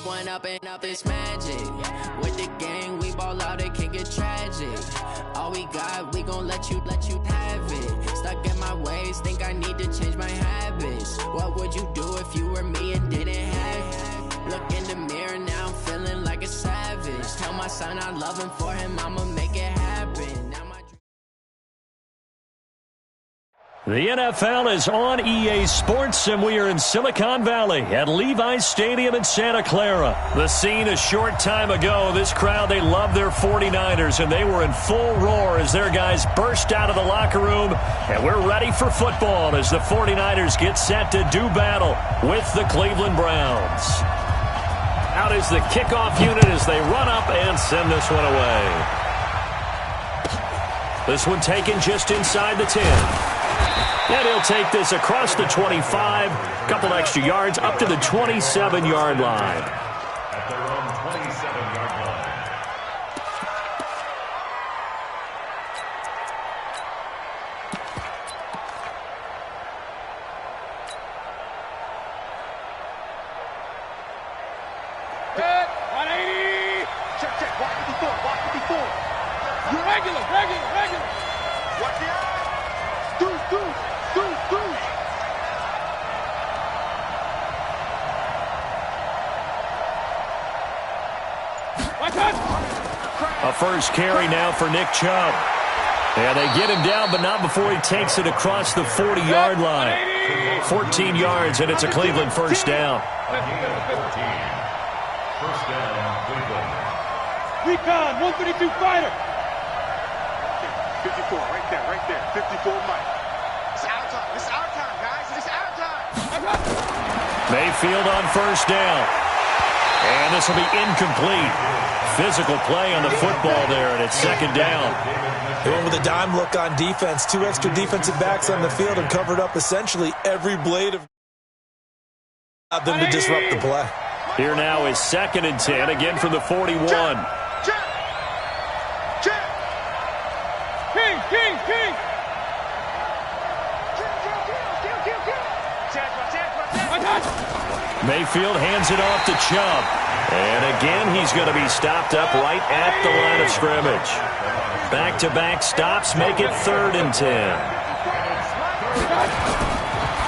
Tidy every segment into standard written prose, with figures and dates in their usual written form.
one up and up is magic. With the gang, we ball out, it can get tragic. All we got, we gon' let you have it. Stuck in my ways, think I need to change my habits. What would you do if you were me and didn't have it? Look in the mirror, now I'm feeling like a savage. Tell my son I love him, for him I'ma make it happen. Now my The NFL is on EA Sports, and we are in Silicon Valley at Levi's Stadium in Santa Clara. The scene a short time ago, this crowd, they love their 49ers, and they were in full roar as their guys burst out of the locker room, and we're ready for football as the 49ers get set to do battle with the Cleveland Browns. Out is the kickoff unit as they run up and send this one away. This one taken just inside the 10. And he'll take this across the 25, couple extra yards up to the 27-yard line. At their own 27-yard line. Hit, 180. Check, walk 54, walk 54. You're regular. Watch the eye. Deuce. A first carry now for Nick Chubb. And they get him down, but not before he takes it across the 40-yard line. 14 yards, and it's a Cleveland first down. First down, Cleveland. Recon, 132 fighter. 54, right there. 54 Mike. It's our time, guys. It's our time. Mayfield on first down. And this will be incomplete. Physical play on the football there, and it's second down. Going with a dime look on defense. 2 extra defensive backs on the field and covered up essentially every blade of them to disrupt the play. Here now is 2nd and 10, again from the 41. Check. King. Mayfield hands it off to Chubb. And again, he's going to be stopped up right at the line of scrimmage. Back-to-back stops make it 3rd and 10.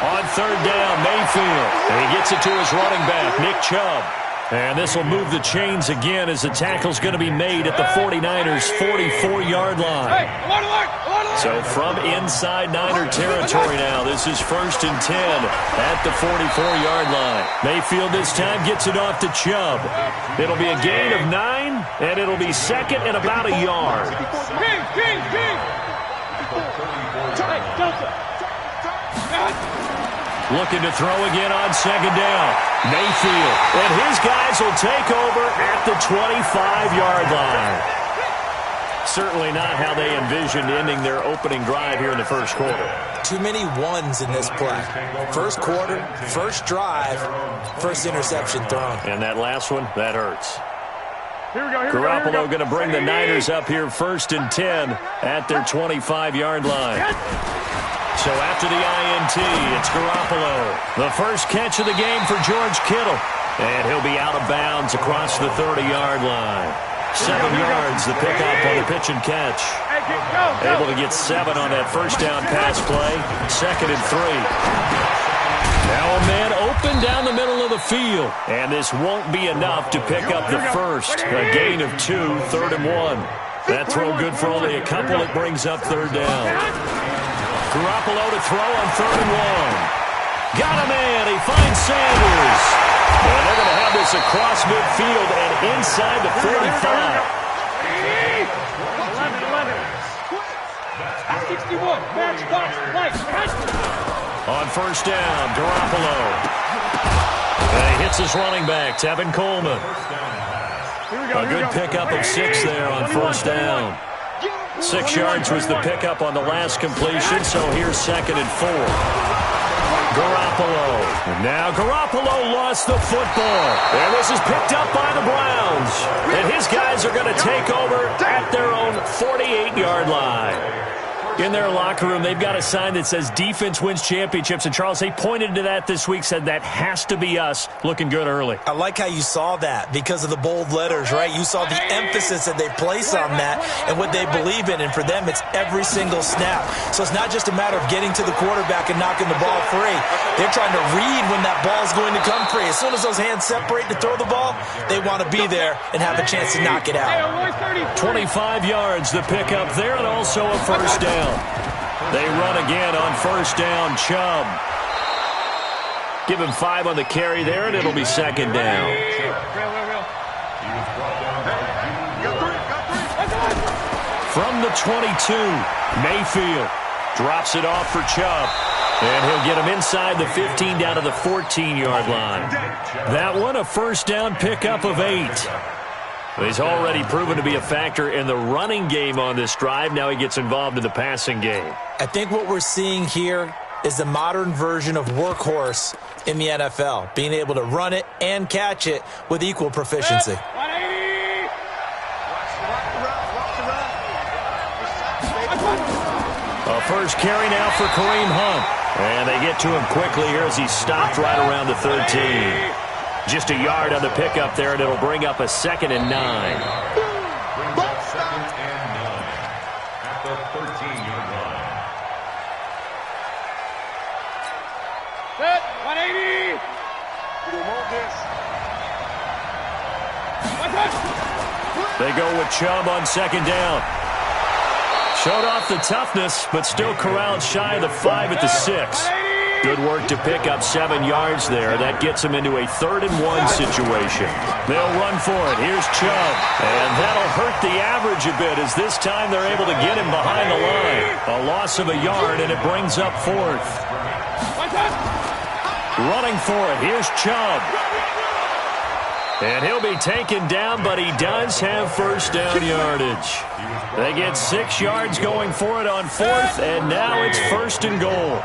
On 3rd down, Mayfield. And he gets it to his running back, Nick Chubb. And this will move the chains again as the tackle's going to be made at the 49ers' 44-yard line. So from inside Niner territory now, this is 1st and 10 at the 44-yard line. Mayfield this time gets it off to Chubb. It'll be a gain of 9, and it'll be 2nd and about a yard. Looking to throw again on 2nd down. Mayfield. And his guys will take over at the 25-yard line. Certainly not how they envisioned ending their opening drive here in the first quarter. Too many ones in this play. First quarter, first drive, first interception thrown. And that last one, that hurts. Here we go. Garoppolo going to bring the Niners up here 1st and 10 at their 25-yard line. So after the INT, it's Garoppolo. The first catch of the game for George Kittle. And he'll be out of bounds across the 30-yard line. 7 yards, the pickup on the pitch and catch. Able to get 7 on that first down pass play. 2nd and 3. Now a man open down the middle of the field. And this won't be enough to pick up the first. A gain of 2, 3rd and 1. That throw good for only a couple. It brings up 3rd down. Garoppolo to throw on 3rd and 1. Got a man. He finds Sanders. And they're going to have this across midfield and inside the 45. 61, match box, right. On first down, Garoppolo. And he hits his running back, Tevin Coleman. A good pickup of 6 there on first down. 6 yards was the pickup on the last completion, so here's 2nd and 4. Garoppolo. And now Garoppolo lost the football. And this is picked up by the Browns. And his guys are going to take over at their own 48-yard line. In their locker room, they've got a sign that says defense wins championships. And, Charles, they pointed to that this week, said that has to be us. Looking good early. I like how you saw that because of the bold letters, right? You saw the emphasis that they place on that and what they believe in. And for them, it's every single snap. So it's not just a matter of getting to the quarterback and knocking the ball free. They're trying to read when that ball is going to come free. As soon as those hands separate to throw the ball, they want to be there and have a chance to knock it out. 25 yards, the pickup there, and also a first down. They run again on first down. Chubb. Give him 5 on the carry there, and it'll be second down. From the 22, Mayfield drops it off for Chubb. And he'll get him inside the 15 down to the 14-yard line. That one, a first down pickup of 8. He's already proven to be a factor in the running game on this drive. Now he gets involved in the passing game. I think what we're seeing here is the modern version of workhorse in the NFL, being able to run it and catch it with equal proficiency. A first carry now for Kareem Hunt. And they get to him quickly here as he's stopped right around the 13. Just a yard on the pickup there, and it'll bring up a 2nd and 9. Brings up 2nd and 9 at the 13-yard line. Set, 180. We want this. They go with Chubb on second down. Showed off the toughness, but still corralled shy of the 5 at the 6. Good work to pick up 7 yards there. That gets him into a 3rd and 1 situation. They'll run for it. Here's Chubb. And that'll hurt the average a bit as this time they're able to get him behind the line. A loss of a yard, and it brings up 4th. Running for it. Here's Chubb. And he'll be taken down, but he does have first down yardage. They get 6 yards going for it on 4th, and now it's 1st and goal.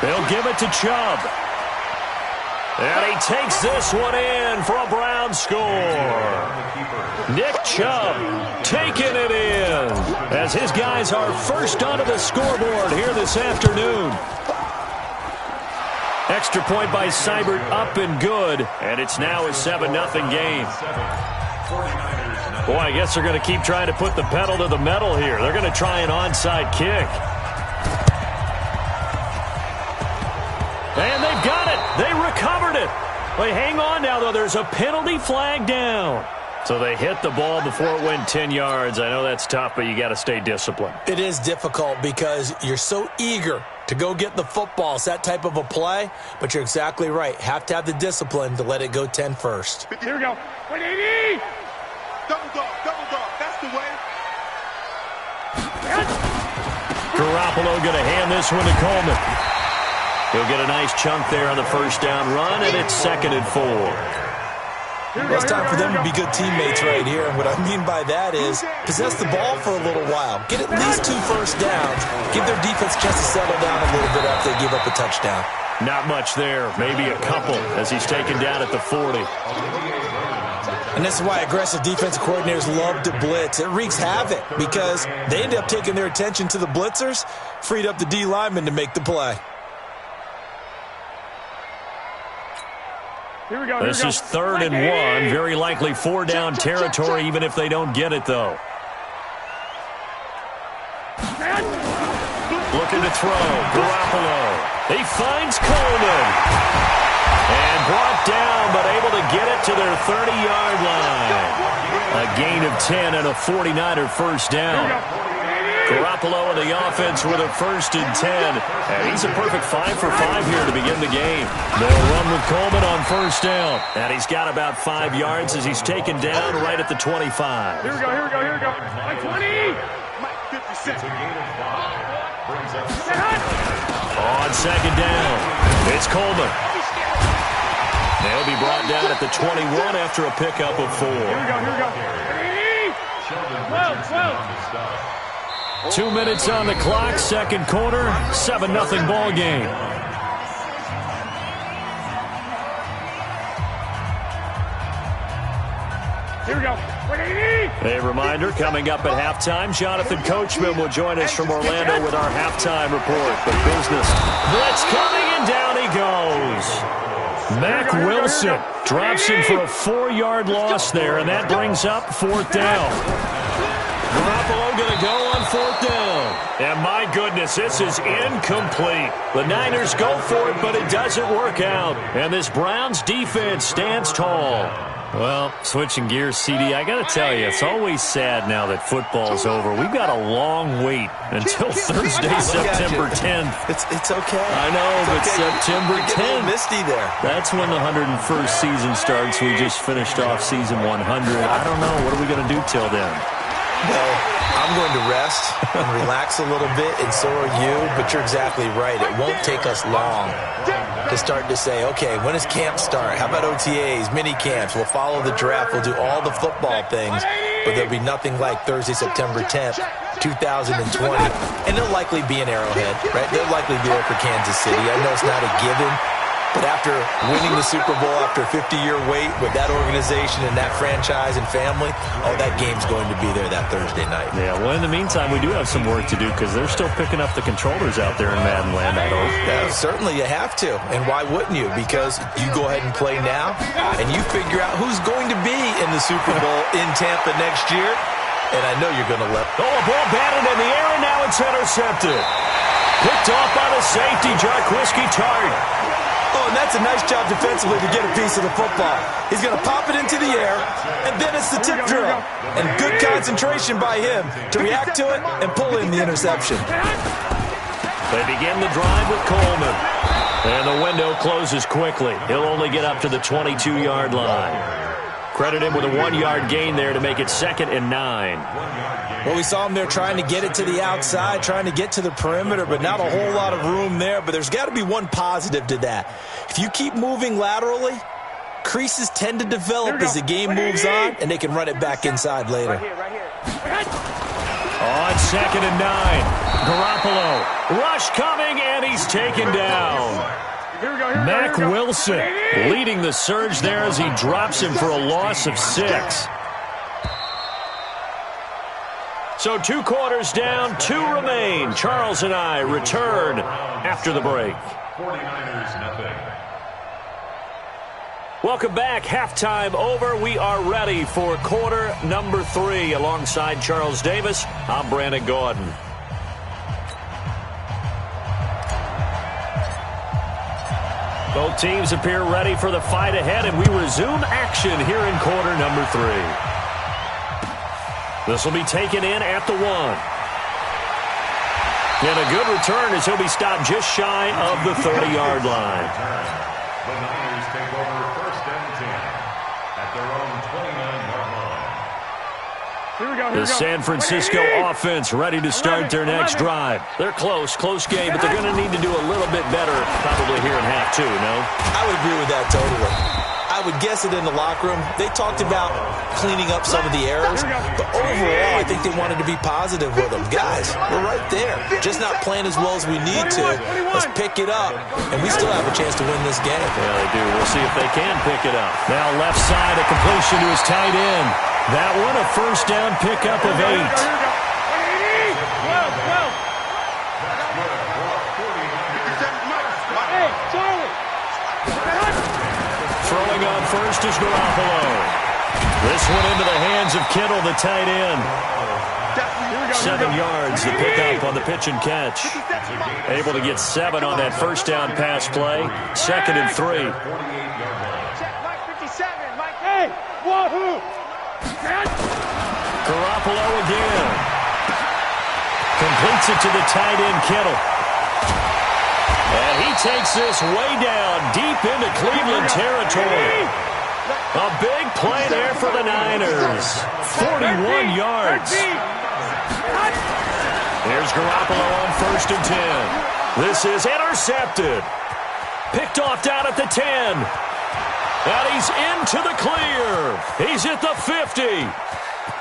They'll give it to Chubb. And he takes this one in for a Brown score. Nick Chubb taking it in as his guys are first onto the scoreboard here this afternoon. Extra point by Seibert up and good, and it's now a 7-0 game. Boy, I guess they're going to keep trying to put the pedal to the metal here. They're going to try an onside kick. And they've got it. They recovered it. They hang on now, though. There's a penalty flag down. So they hit the ball before it went 10 yards. I know that's tough, but you got to stay disciplined. It is difficult because you're so eager to go get the football. It's that type of a play, but you're exactly right. Have to have the discipline to let it go 10 first. Here we go. 180. Double dog, double dog. That's the way. Garoppolo going to hand this one to Coleman. He'll get a nice chunk there on the first down run, and it's 2nd and 4. Well, it's time for them to be good teammates right here. And what I mean by that is possess the ball for a little while. Get at least 2 first downs. Give their defense a chance to settle down a little bit after they give up a touchdown. Not much there. Maybe a couple as he's taken down at the 40. And this is why aggressive defensive coordinators love to blitz. It wreaks havoc because they end up taking their attention to the blitzers, freed up the D lineman to make the play. This is 3rd and 1. Very likely 4-down territory, even if they don't get it, though. Looking to throw. Garoppolo. He finds Coleman. And brought down, but able to get it to their 30-yard line. A gain of 10 and a 49er first down. Garoppolo and the offense with a 1st and 10. And he's a perfect 5 for 5 here to begin the game. They'll run with Coleman on first down. And he's got about 5 yards as he's taken down right at the 25. Here we go, here we go, here we go. 20. On second down, it's Coleman. They'll be brought down at the 21 after a pickup of 4. Here we go, here we go. 12. 2 minutes on the clock, second quarter, 7-0 ball game. Here we go. A reminder, coming up at halftime, Jonathan Coachman will join us from Orlando with our halftime report. But business blitz coming, and down he goes. Mack Wilson drops him for a 4-yard loss there, and that brings up 4th down. Garoppolo going to go on 4th down. And my goodness, this is incomplete. The Niners go for it, but it doesn't work out. And this Browns defense stands tall. Well, switching gears, CD, I got to tell you, it's always sad now that football's over. We've got a long wait until Thursday, September 10th. It's okay. I know, but okay. September 10th. A little misty there. That's when the 101st season starts. We just finished off season 100. I don't know. What are we going to do till then? Well, I'm going to rest and relax a little bit, and so are you, but you're exactly right. It won't take us long to start to say, okay, when does camp start? How about OTAs, mini camps? We'll follow the draft. We'll do all the football things, but there'll be nothing like Thursday, September 10th, 2020. And it'll likely be an Arrowhead, right? They'll likely be there for Kansas City. I know it's not a given, but after winning the Super Bowl, after a 50-year wait with that organization and that franchise and family, oh, that game's going to be there that Thursday night. Yeah, well, in the meantime, we do have some work to do because they're still picking up the controllers out there in Madden Land, I hope. Yeah, certainly you have to. And why wouldn't you? Because you go ahead and play now, and you figure out who's going to be in the Super Bowl in Tampa next year. And I know you're going to let... Oh, a ball batted in the air, and now it's intercepted. Picked off by the safety, Jarquiski Tart. Oh, and that's a nice job defensively to get a piece of the football. He's going to pop it into the air, and then it's the tip drill. And good concentration by him to react to it and pull in the interception. They begin the drive with Coleman. And the window closes quickly. He'll only get up to the 22-yard line. Credit him with a 1-yard gain there to make it 2nd and 9. Well, we saw him there trying to get it to the outside, trying to get to the perimeter, but not a whole lot of room there. But there's got to be one positive to that. If you keep moving laterally, creases tend to develop as the game moves on, and they can run it back inside later. On 2nd and 9, Garoppolo. Rush coming, and he's taken down. Mack Wilson leading the surge there as he drops him for a loss of 6. So 2 quarters down, 2 remain. Charles and I return after the break. 49ers nothing. Welcome back. Halftime over. We are ready for quarter number 3. Alongside Charles Davis, I'm Brandon Gordon. Both teams appear ready for the fight ahead, and we resume action here in quarter number 3. This will be taken in at the 1. And a good return as he'll be stopped just shy of the 30-yard line. The Niners take over 1st and 10 at their own 29-yard line. The San Francisco offense ready to start their next drive. They're close game, but they're going to need to do a little bit better probably here in half 2, no? I would agree with that totally. I would guess it in the locker room. They talked about cleaning up some of the errors, but overall, I think they wanted to be positive with them. Guys, we're right there. Just not playing as well as we need to. Let's pick it up, and we still have a chance to win this game. Yeah, they do. We'll see if they can pick it up. Now left side, a completion to his tight end. That one, a 1st down pickup of 8. Throwing on first is Garoppolo. This one into the hands of Kittle, the tight end. 7 yards, the pickup on the pitch and catch. Able to get 7 on that 1st down pass play. 2nd and 3. Garoppolo again. Completes it to the tight end, Kittle. And he takes this way down, deep into Cleveland territory. A big play there for the Niners. 41 yards. Here's Garoppolo on 1st and 10. This is intercepted. Picked off down at the 10. And he's into the clear. He's at the 50.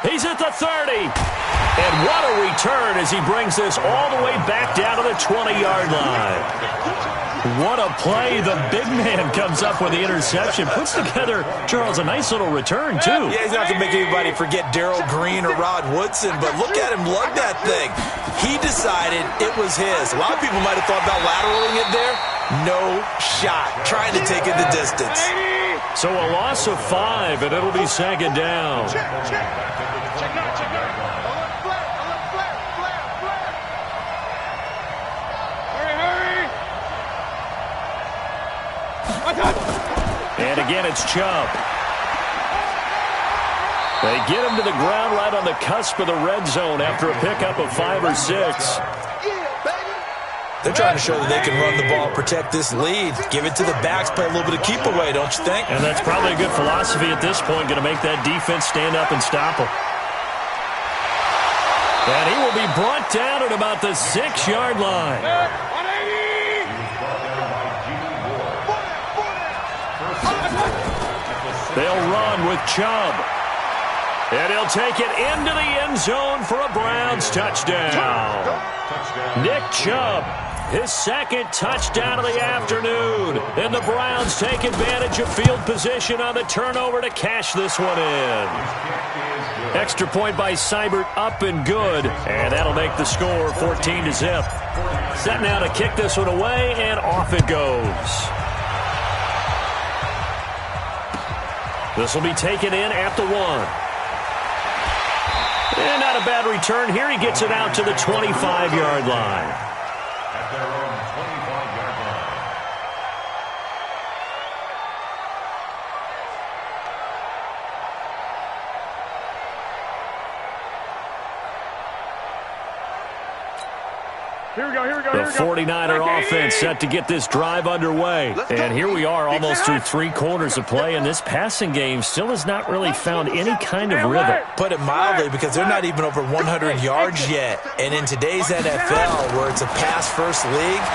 He's at the 30. And what a return as he brings this all the way back down to the 20-yard line. What a play. The big man comes up with the interception. Puts together, Charles, a nice little return, too. Yeah, he's not going to make anybody forget Darryl Green or Rod Woodson, but look at him lug that thing. He decided it was his. A lot of people might have thought about lateraling it there. No shot. Trying to take it the distance. So a loss of 5, and it'll be second down. Check now, check now. And again, it's Chubb. They get him to the ground right on the cusp of the red zone after a pickup of 5 or 6. They're trying to show that they can run the ball, protect this lead, give it to the backs, play a little bit of keep away, don't you think? And that's probably a good philosophy at this point, going to make that defense stand up and stop him. And he will be brought down at about the 6-yard line. They'll run with Chubb. And he'll take it into the end zone for a Browns touchdown. Nick Chubb, his second touchdown of the afternoon. And the Browns take advantage of field position on the turnover to cash this one in. Extra point by Seibert, up and good. And that'll make the score 14-0. Set now to kick this one away, and off it goes. This will be taken in at the 1. And not a bad return here. He gets it out to the 25-yard line. At their own 25-yard line. Here we go. The 49er offense set to get this drive underway. And here we are almost through 3 quarters of play, and this passing game still has not really found any kind of rhythm. Put it mildly, because they're not even over 100 yards yet. And in today's NFL, where it's a pass-first league,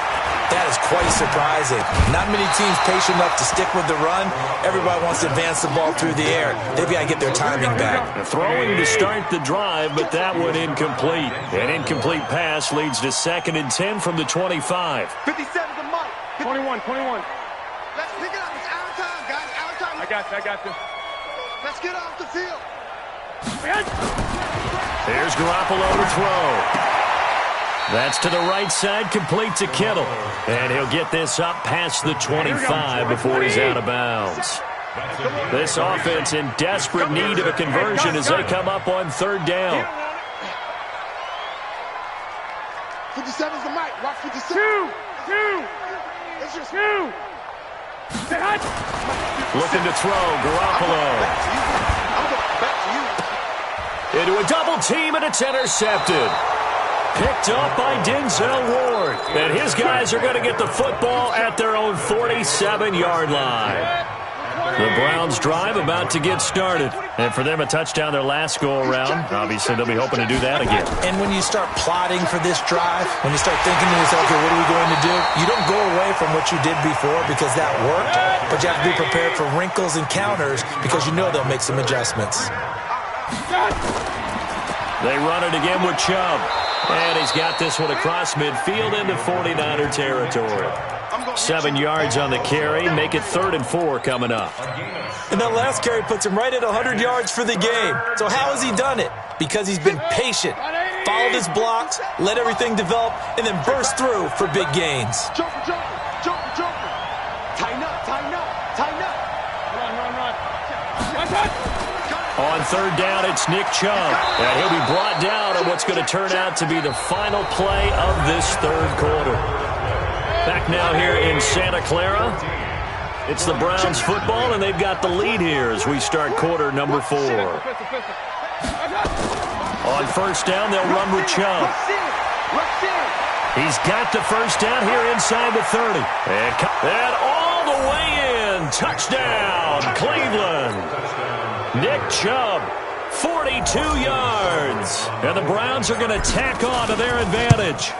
that is quite surprising. Not many teams patient enough to stick with the run. Everybody wants to advance the ball through the air. They've got to get their timing back. Throwing to start the drive, but that one incomplete. An incomplete pass leads to 2nd and 10 from the 25. 57 to Mike. 21. Let's pick it up. It's our time, guys. Our time. I got you. Let's get off the field. Here's Garoppolo to throw. That's to the right side, complete to Kittle. And he'll get this up past the 25 before he's out of bounds. This offense in desperate need of a conversion as they come up on 3rd down. 57's the mic. Watch 57. It's just 2. Looking to throw, Garoppolo. I'm going back to you. Into a double team, and it's intercepted. Picked up by Denzel Ward. And his guys are going to get the football at their own 47-yard line. The Browns drive about to get started. And for them, a touchdown their last go-around. Obviously, they'll be hoping to do that again. And when you start plotting for this drive, when you start thinking to yourself, okay, what are we going to do? You don't go away from what you did before because that worked, but you have to be prepared for wrinkles and counters because you know they'll make some adjustments. They run it again with Chubb. And he's got this one across midfield into 49er territory. 7 yards on the carry. Make it 3rd and 4 coming up. And that last carry puts him right at 100 yards for the game. So how has he done it? Because he's been patient, followed his blocks, let everything develop, and then burst through for big gains. Joker. Tighten up. Run. On 3rd down, it's Nick Chubb. And he'll be brought down on what's going to turn out to be the final play of this 3rd quarter. Back now here in Santa Clara. It's the Browns football, and they've got the lead here as we start quarter number 4. On 1st down, they'll run with Chubb. He's got the 1st down here inside the 30. And all the way in. Touchdown, Cleveland. Nick Chubb, 42 yards. And the Browns are going to tack on to their advantage.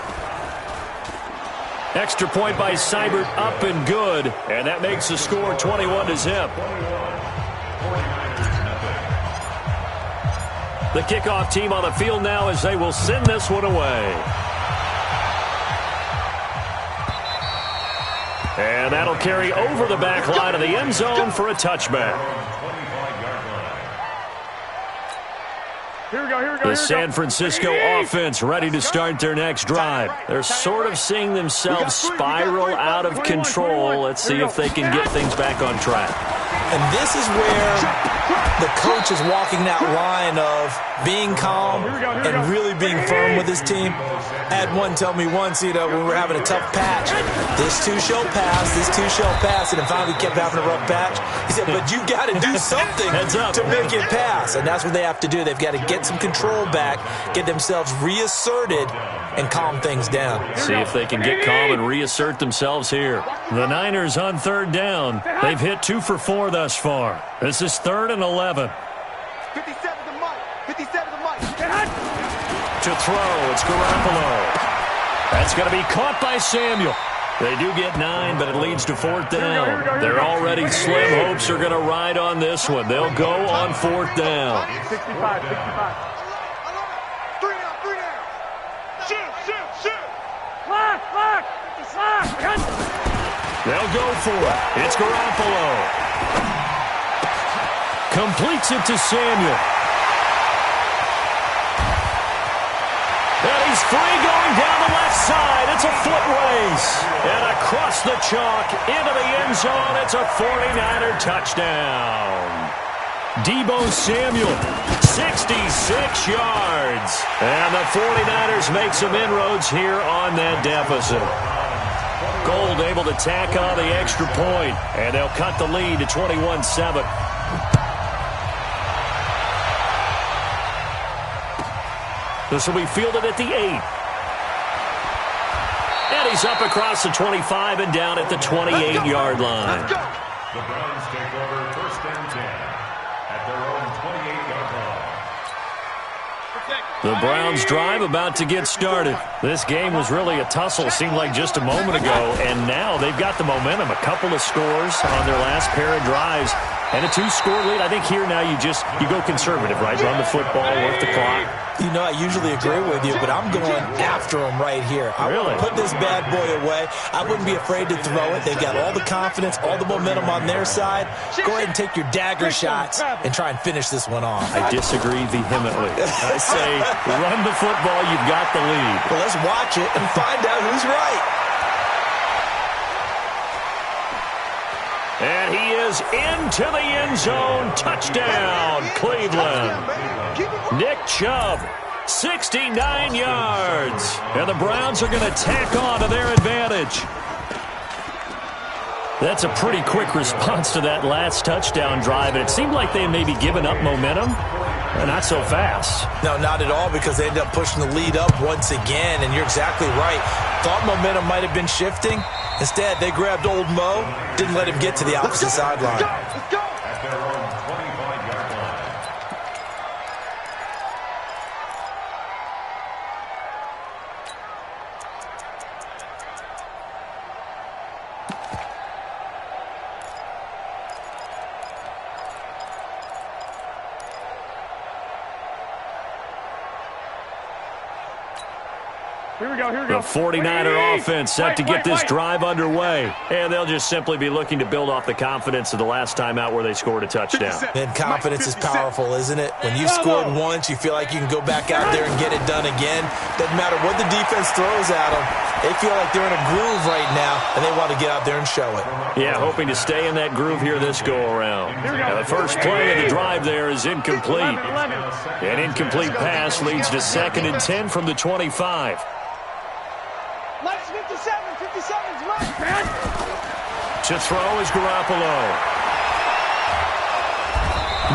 Extra point by Seibert, up and good. And that makes the score 21-0. The kickoff team on the field now as they will send this one away. And that'll carry over the back line of the end zone for a touchback. The San Francisco offense ready to start their next drive. They're sort of seeing themselves spiral out of control. Let's see if they can get things back on track. And this is where the coach is walking that line of being calm and really being firm with his team. I had one tell me once, when we were having a tough patch, this too shall pass, and then finally kept having a rough patch. He said, but you got to do something to make it pass. And that's what they have to do. They've got to get some control back, get themselves reasserted, and calm things down. See if they can get calm and reassert themselves here. The Niners on third down. They've hit 2 for 4 thus far. This is 3rd and 11. 57 to Mike. 57 to Mike. To throw, it's Garoppolo. That's going to be caught by Samuel. They do get 9, but it leads to 4th down. They're already slim hopes are going to ride on this one. They'll go on 4th down. 65. 3 down. Shoot. Lock. They'll go for it. It's Garoppolo. Completes it to Samuel. And he's free going down the left side. It's a foot race. And across the chalk into the end zone. It's a 49er touchdown. Deebo Samuel, 66 yards. And the 49ers make some inroads here on that deficit. Gold able to tack on the extra point, and they'll cut the lead to 21-7. This will be fielded at the 8. And he's up across the 25 and down at the 28-yard line. The Browns take over 1st and 10 at their own 28-yard line. The Browns drive about to get started. This game was really a tussle, seemed like just a moment ago, and now they've got the momentum. A couple of scores on their last pair of drives, and a 2-score lead. I think here now you go conservative, right? Run the football, work the clock. I usually agree with you, but I'm going after him right here. I want to put this bad boy away. I wouldn't be afraid to throw it. They've got all the confidence, all the momentum on their side. Go ahead and take your dagger shots and try and finish this one off. I disagree vehemently. I say run the football, you've got the lead. Well, let's watch it and find out who's right. And he is into the end zone. Touchdown, Cleveland. Nick Chubb, 69 yards. And the Browns are going to tack on to their advantage. That's a pretty quick response to that last touchdown drive, and it seemed like they may be giving up momentum. Not so fast. No, not at all, because they ended up pushing the lead up once again, and you're exactly right. Thought momentum might have been shifting. Instead, they grabbed old Mo, didn't let him get to the opposite sideline. Let's go. At their own 25-yard line. Here we go. The 49er offense set to get this drive underway. And they'll just simply be looking to build off the confidence of the last time out where they scored a touchdown. And confidence is powerful, isn't it? When you've scored once, you feel like you can go back out there and get it done again. Doesn't matter what the defense throws at them. They feel like they're in a groove right now, and they want to get out there and show it. Yeah, hoping to stay in that groove here this go-around. Now, the first play of the drive there is incomplete. An incomplete pass leads to 2nd and 10 from the 25. Mike's 57's Mike, man. To throw is Garoppolo.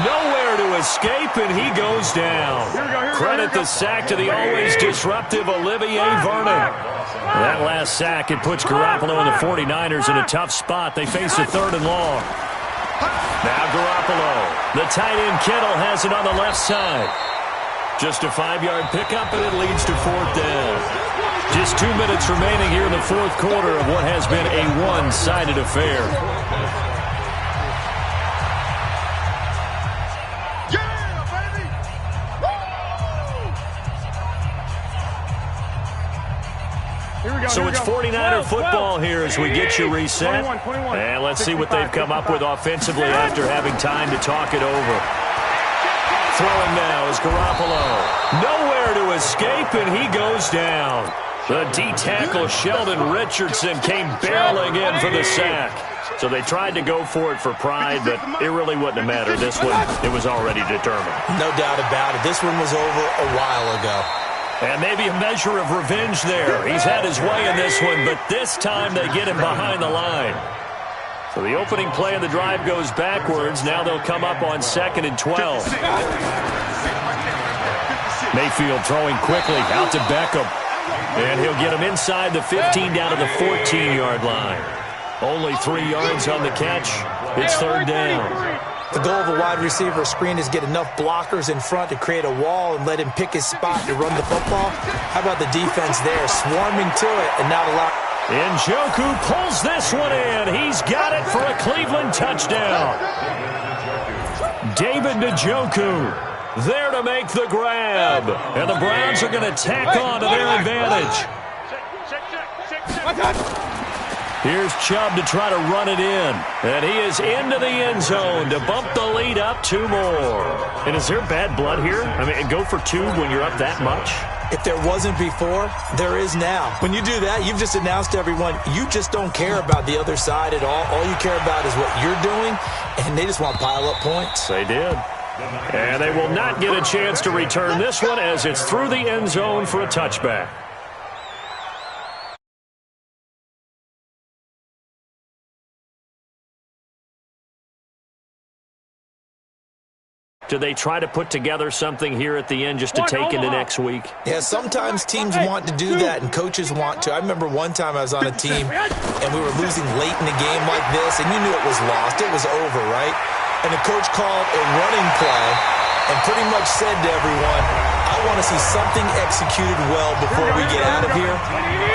Nowhere to escape, and he goes down. Credit the sack to the always disruptive Olivier Vernon. That last sack, it puts Garoppolo and the 49ers in a tough spot. They face a 3rd and long. Now Garoppolo. The tight end Kittle has it on the left side. Just a 5-yard pickup, and it leads to 4th down. Just 2 minutes remaining here in the 4th quarter of what has been a one-sided affair. Yeah, baby! Woo! Here we go. So it's 49er football here as we get you reset. And let's see what they've come up with offensively after having time to talk it over. Throwing now is Garoppolo. Nowhere to escape, and he goes down. The D-tackle Sheldon Richardson came barreling in for the sack. So they tried to go for it for pride, but it really wouldn't have mattered. This one, it was already determined. No doubt about it. This one was over a while ago. And maybe a measure of revenge there. He's had his way in this one, but this time they get him behind the line. So the opening play of the drive goes backwards. Now they'll come up on 2nd and 12. Mayfield throwing quickly out to Beckham. And he'll get him inside the 15 down to the 14-yard line. Only 3 yards on the catch. It's 3rd down. The goal of a wide receiver screen is get enough blockers in front to create a wall and let him pick his spot to run the football. How about the defense there, swarming to it and not allow... Njoku pulls this one in. He's got it for a Cleveland touchdown. David Njoku there to make the grab. And the Browns are going to tack on to their advantage. Here's Chubb to try to run it in. And he is into the end zone to bump the lead up 2 more. And is there bad blood here? I mean, go for 2 when you're up that much? If there wasn't before, there is now. When you do that, you've just announced to everyone, you just don't care about the other side at all. All you care about is what you're doing, and they just want to pile up points. They did. And they will not get a chance to return this one as it's through the end zone for a touchback. Do they try to put together something here at the end just to take into next week? Yeah, sometimes teams want to do that and coaches want to. I remember one time I was on a team and we were losing late in a game like this, and you knew it was lost. It was over, right? And the coach called a running play and pretty much said to everyone, I want to see something executed well before we get out of here.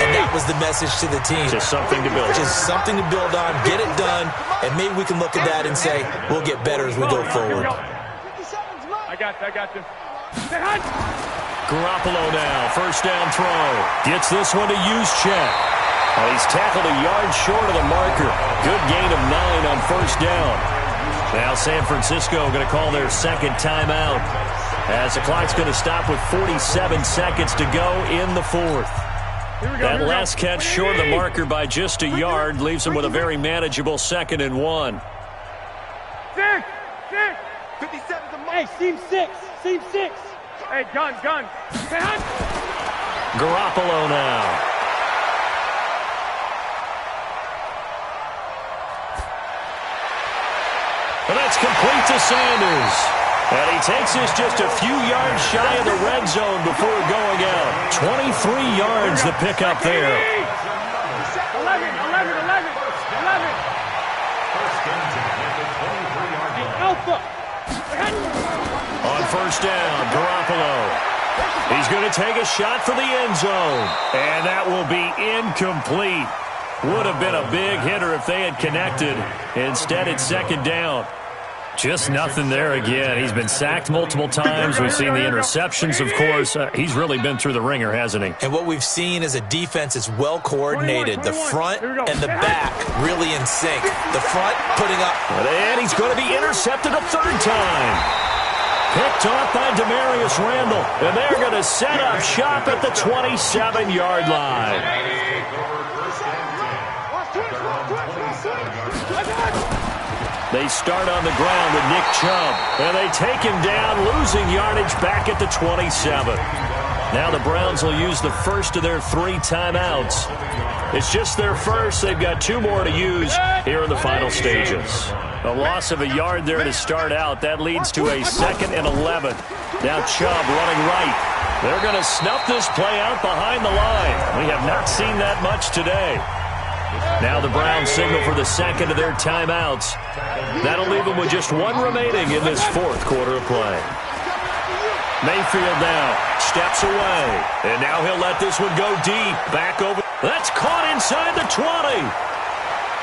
And that was the message to the team. Just something to build on. Just something to build on, get it done, and maybe we can look at that and say, we'll get better as we go forward. I got you. Garoppolo now, 1st down throw. Gets this one to Juszczyk. Well, he's tackled a yard short of the marker. Good gain of 9 on 1st down. Now San Francisco going to call their 2nd timeout as the clock's going to stop with 47 seconds to go in the 4th. That last catch short of the marker by just a yard leaves them with a very manageable 2nd and 1. 57. Hey, seam 6. Hey, gun. Garoppolo now. And that's complete to Sanders. And he takes this just a few yards shy of the red zone before going out. 23 yards to pick up there. 11. Alpha. On 1st down, Garoppolo. He's going to take a shot for the end zone. And that will be incomplete. Would have been a big hitter if they had connected. Instead, it's 2nd down. Just nothing there again. He's been sacked multiple times. We've seen the interceptions, of course. He's really been through the ringer, hasn't he? And what we've seen is a defense that's well coordinated. The front and the back really in sync. The front putting up. And he's going to be intercepted a 3rd time. Picked off by Demarius Randall. And they're going to set up shop at the 27-yard line. They start on the ground with Nick Chubb. And they take him down, losing yardage back at the 27. Now the Browns will use the first of their 3 timeouts. It's just their first. They've got 2 more to use here in the final stages. A loss of a yard there to start out. That leads to a 2nd and 11. Now Chubb running right. They're going to snuff this play out behind the line. We have not seen that much today. Now the Browns signal for the 2nd of their timeouts. That'll leave them with just 1 remaining in this 4th quarter of play. Mayfield now steps away. And now he'll let this one go deep. Back over. That's caught inside the 20.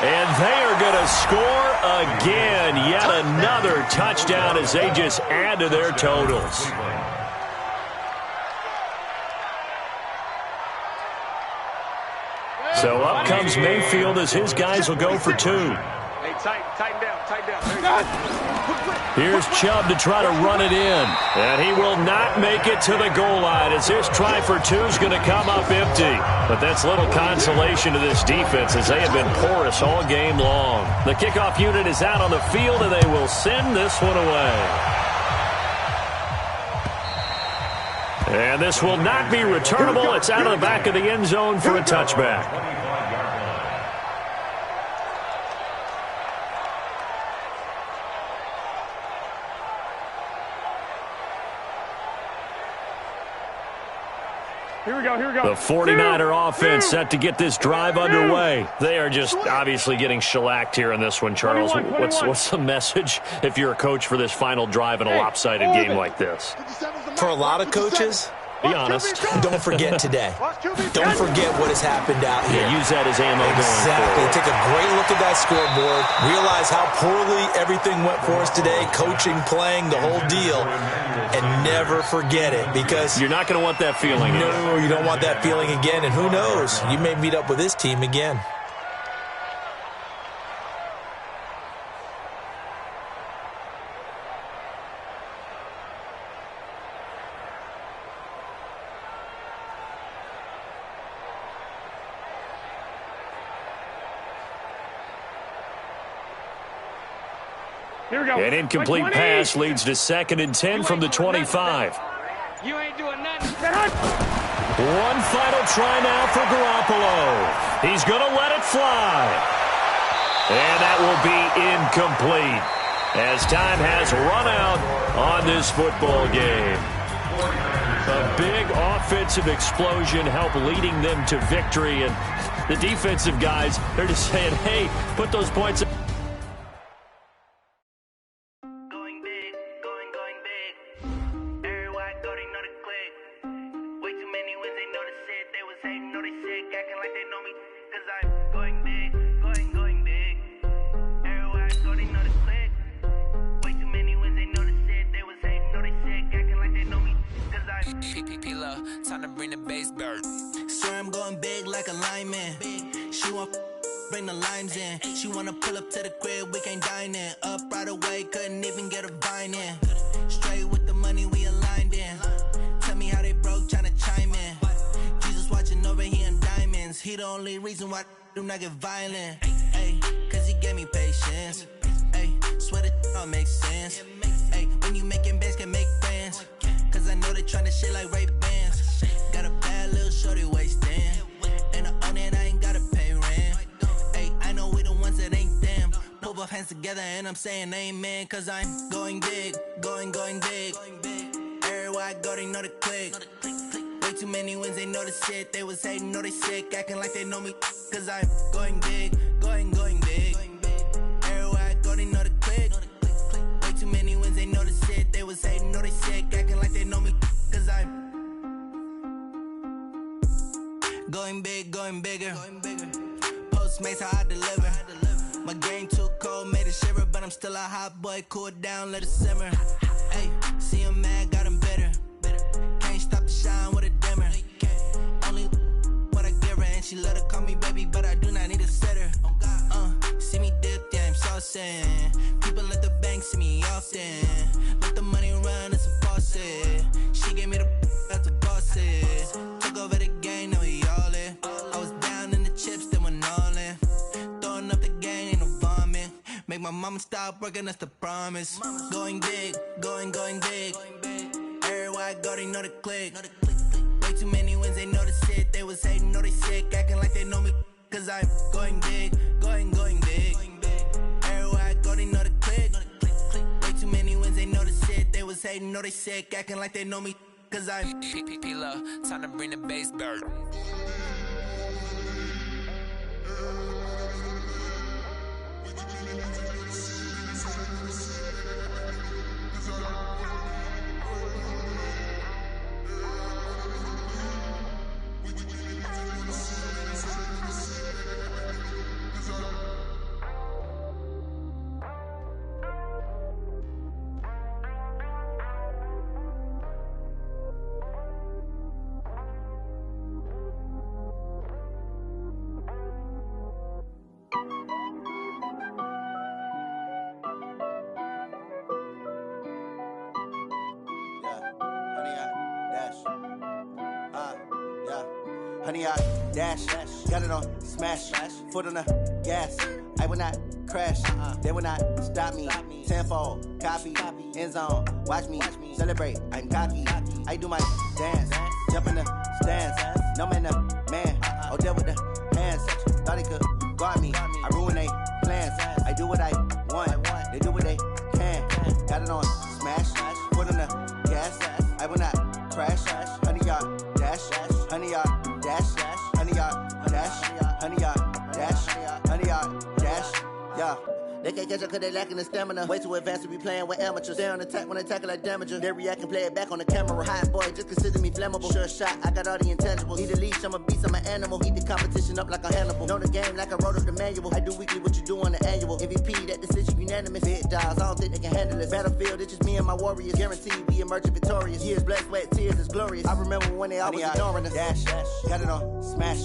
And they are going to score again. Yet another touchdown as they just add to their totals. So up comes Mayfield as his guys will go for 2. Hey, tighten down. Here's Chubb to try to run it in. And he will not make it to the goal line as his try for 2 is going to come up empty. But that's little consolation to this defense as they have been porous all game long. The kickoff unit is out on the field, and they will send this one away. And this will not be returnable. It's out of the back of the end zone for a touchback. Here we go. The 49er offense set to get this drive underway. They are just obviously getting shellacked here in this one, Charles. 21. What's the message if you're a coach for this final drive in a lopsided game like this? For a lot of coaches, be honest. don't forget today. Don't forget what has happened out here. Use that as ammo going Exactly. forward. Take a great look at that scoreboard. Realize how poorly everything went for us today. Coaching, playing, the whole deal. And never forget it, because You're not going to want that feeling. no, you don't want that feeling again. And who knows? You may meet up with this team again. Here we go. An incomplete pass leads to 2nd and 10 from the 25. You ain't doing nothing. One final try now for Garoppolo. He's going to let it fly. And that will be incomplete as time has run out on this football game. A big offensive explosion helped leading them to victory. And the defensive guys, they're just saying, hey, put those points up. Time to bring the bass bird. Swear I'm going big like a lineman. She want bring the limes in. She wanna pull up to the crib, we can't dine in. Up right away, couldn't even get a vine in. Straight with the money we aligned in. Tell me how they broke, tryna chime in. Jesus watching over here in diamonds. He the only reason why I do not get violent. Ay, cause he gave me patience. Ay, swear that all makes sense. Ay, when you making bands can make friends. Cause I know they tryna shit like Ray-Bans. Got a bad little shorty wasting. And I own it, I ain't gotta pay rent. Ay, I know we the ones that ain't them. Pull both hands together and I'm saying amen. Cause I'm going big, going big. Everywhere I go, they know the click. Way too many wins, they know the shit. They was hating, know they sick, acting like they know me. Cause I'm going big, going big. Everywhere I go, they know the click. Way too many wins, they know the shit. They was hating, know they sick, acting like they know me. Cause I'm going big, going bigger. Postmates, how I deliver. My game too cold, made it shiver. But I'm still a hot boy, cool it down, let it simmer. Hey, see him mad, got him bitter. Can't stop the shine with a dimmer. Only what I give her, and she let her call me baby, but I do not need a sitter. See me dip, yeah, I'm saucing. People at the bank see me often. Let the money run, it's a faucet. She gave me the that's a boss is. Took over the game, now we all in. I was down in the chips, then went all in. Throwing up the game, ain't no vomit. Make my mama stop working, that's the promise. Going big, going big. Everywhere I go, they know the click. Way too many wins, they know the shit. They was hating, know they sick, acting like they know me. Cause I'm going big, going big. Everywhere I go, they know the click. Way too many wins, they know the shit. They was hating, know they sick, acting like they know me. Cause I'm P-P-P-Love, time to bring the bass bird. 100 yard dash, got it on smash, foot on the gas. I will not crash, they will not stop me. Tenfold, copy, end zone, watch me celebrate. I'm cocky, I do my dance, jump in the stands. No man, man, oh there with the hands. Thought he could guard me, I ruin they plans. I do what I want, they do what they can. Got it on smash, foot on the gas. I will not crash, 100 yard dash, 100 yard dash, 100 yard dash, 100 yard dash, 100 yard dash, yeah. They can't catch up cause they lacking the stamina. Way too advanced to be playing with amateurs. Stay on attack when they tackle like damager. They react and play it back on the camera. Hot boy, just consider me flammable. Sure shot, I got all the intangibles. Need a leash, I'm a beast, I'm an animal. Eat the competition up like a Hannibal. Know the game like I wrote up the manual. I do weekly what you do on the annual. MVP, that decision unanimous. Big dogs, I don't think they can handle it. Battlefield, it's just me and my warriors. Guaranteed we emerging victorious. Years, blood, sweat, tears, it's glorious. I remember when they always ignoring us. Dash, got it on smash,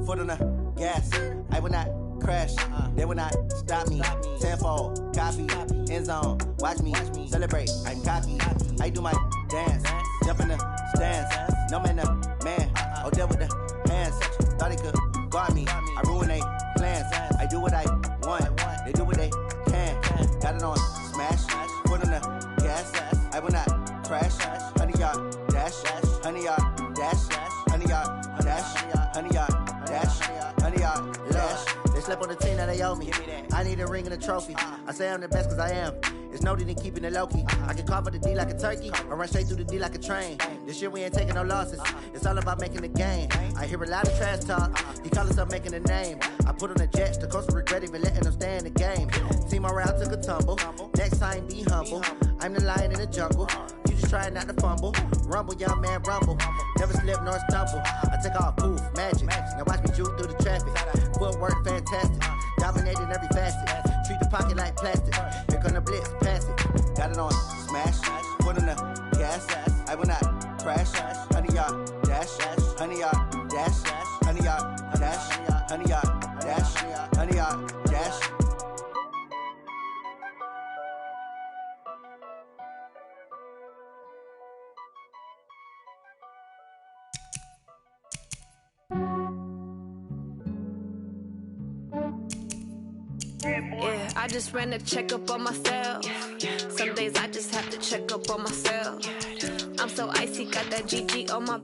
foot on the gas. I will not crash, they will not stop me. Tenfold, copy, end zone, watch me celebrate. I'm cocky, I do my dance, jump in the stands. No man, man, oh there with the hands. Thought he could guard me, I ruin they plans. I do what I want, they do what they can. Got it on smash, foot on the gas. I will not crash, 100 yard dash, 100 yard dash, 100 yard dash, 100 yard dash, 100 yard dash. They slept on the team that they owe me. I need a ring and a trophy. I say I'm the best cause I am. It's no need in keeping it low-key. I can carve up the D like a turkey or run straight through the D like a train. This year we ain't taking no losses. It's all about making the game. I hear a lot of trash talk. He call himself making a name. I put on the Jets. The coach will regret even letting them stay in the game. Team morale took a tumble. Next time be humble. I'm the lion in the jungle. You just try not to fumble. Rumble, young man, rumble. Never slip nor stumble. I take off, poof, magic. Now watch me juke through the traffic. Footwork fantastic. Dominating every facet. Treat the pocket like plastic. Here come the blitz, pass it. Got it on smash, foot on the gas. I will not crash, 100 yard dash, 100 yard dash, 100 yard dash, 100 yard dash, 100 yard dash. Yeah, I just ran a checkup on myself. Some days I just have to check up on myself. I'm so icy, got that GG on my